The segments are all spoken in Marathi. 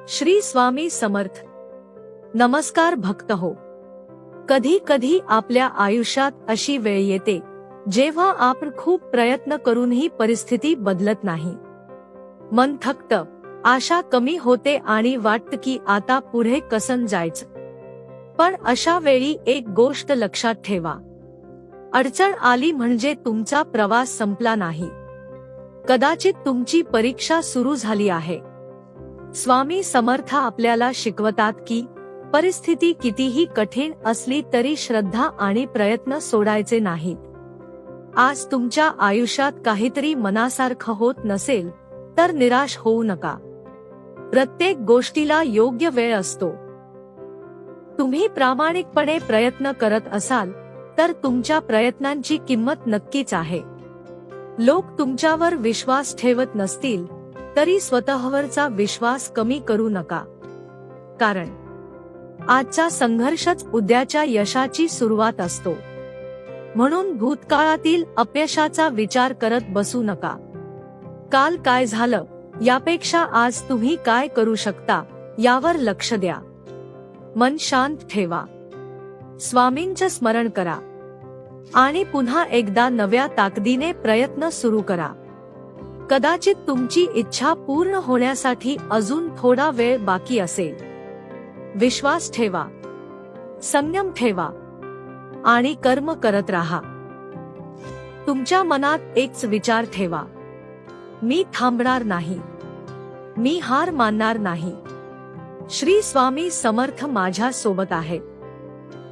श्री स्वामी समर्थ. नमस्कार भक्त हो. कधी कधी आपल्या आयुष्यात अशी वेळ येते जेव्हा आपण खूप प्रयत्न करूनही परिस्थिती बदलत नाही. मन थकतं, आशा कमी होते आणि वाटतं की आता पुढे कसं जायचं. पण अशा वेळी एक गोष्ट लक्षात ठेवा, अडचण आली म्हणजे तुमचा प्रवास संपला नाही. कदाचित तुमची परीक्षा सुरू झाली आहे. स्वामी समर्थ आपल्याला शिकवतात की परिस्थिती कितीही कठीण असली तरी श्रद्धा आणि प्रयत्न सोडायचे नाहीत. आज तुमच्या आयुष्यात काहीतरी मनासारखं होत नसेल तर निराश होऊ नका. प्रत्येक गोष्टीला योग्य वेळ असतो. तुम्ही प्रामाणिकपणे प्रयत्न करत असाल तर तुमच्या प्रयत्नांची किंमत नक्कीच आहे. लोक तुमच्यावर विश्वास ठेवत नसतील तरी स्वतःवरचा विश्वास कमी करू नका, कारण आजचा संघर्षच उद्याच्या यशाची सुरुवात असतो. म्हणून भूतकाळातील अपयशाचा विचार करत बसू नका. काल काय झालं यापेक्षा आज तुम्ही काय करू शकता यावर लक्ष द्या. मन शांत ठेवा, स्वामींचं स्मरण करा आणि पुन्हा एकदा नव्या ताकदीने प्रयत्न सुरू करा. कदाचित तुमची इच्छा पूर्ण होण्यासाठी अजून थोडा वेळ बाकी असेल. विश्वास ठेवा, संयम ठेवा आणि कर्म करत राहा. तुमच्या मनात एकच विचार ठेवा, मी थांबणार नाही, मी हार मानणार नाही. श्री स्वामी समर्थ माझ्या सोबत आहेत.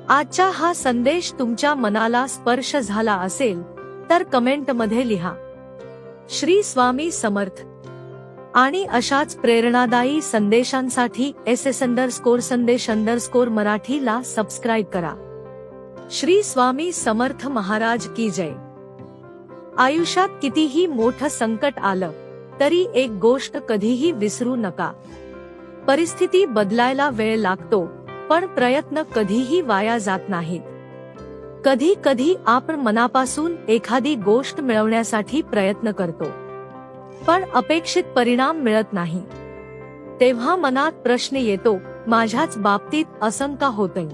आजचा हा संदेश तुमच्या मनाला स्पर्श झाला असेल तर कमेंटमध्ये लिहा श्री स्वामी समर्थ. आणि अशाच प्रेरणादायी संदेशांसाठी SS_संदेश_ मराठीला सबस्क्राईब करा. श्री स्वामी समर्थ महाराज की जय. आयुष्यात कितीही मोठं संकट आलं तरी एक गोष्ट कधीही विसरू नका, परिस्थिती बदलायला वेळ लागतो पण प्रयत्न कधीही वाया जात नाहीत. कधी कधी आपण मनापासून एखादी गोष्ट मिळवण्यासाठी प्रयत्न करतो पण अपेक्षित परिणाम मिळत नाही. तेव्हा मनात प्रश्न येतो, माझ्याच बाबतीत असं का होतंय.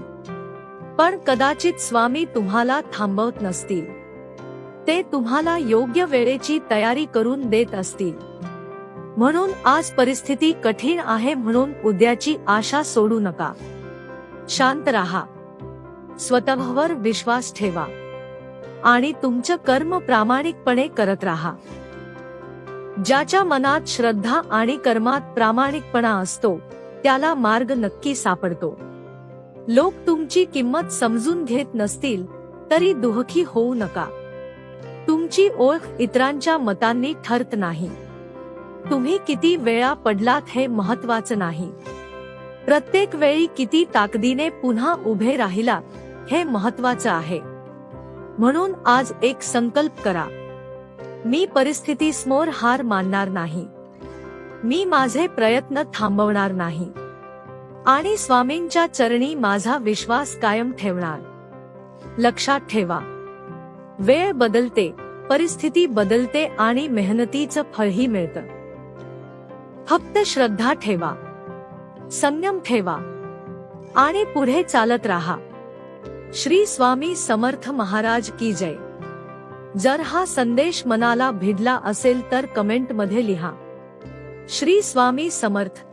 पण कदाचित स्वामी तुम्हाला थांबवत नसतील, ते तुम्हाला योग्य वेळेची तयारी करून देत असतील. म्हणून आज परिस्थिती कठीण आहे म्हणून उद्याची आशा सोडू नका. शांत राहा, स्वतःवर विश्वास ठेवा आणि तुमचं कर्म प्रामाणिकपणे करत राहा. ज्याच्या मनात श्रद्धा आणि कर्मात प्रामाणिकपणा असतो त्याला मार्ग नक्की सापडतो. लोक तुमची किंमत समजून घेत नसतील तरी दुःखी होऊ नका. तुमची ओळख इतरांच्या मतांनी ठरत नाही. तुम्ही किती वेळा पडलात हे महत्त्वाचं नाही, प्रत्येक वेळी किती ताकदीने पुन्हा उभे राहिलात हे महत्त्वाचं आहे. म्हणून आज एक संकल्प करा, मी परिस्थितीसमोर हार मानणार नाही, मी माझे प्रयत्न थांबवणार नाही आणि स्वामींच्या चरणी माझा विश्वास कायम ठेवणार. लक्षात ठेवा, वेळ बदलते, परिस्थिती बदलते आणि मेहनतीचं फळही मिळतं. फक्त श्रद्धा ठेवा, संयम ठेवा आणि पुढे चालत राहा. श्री स्वामी समर्थ महाराज की जय. जर हा संदेश मनाला भिडला असेल तर कमेंटमध्ये लिहा श्री स्वामी समर्थ.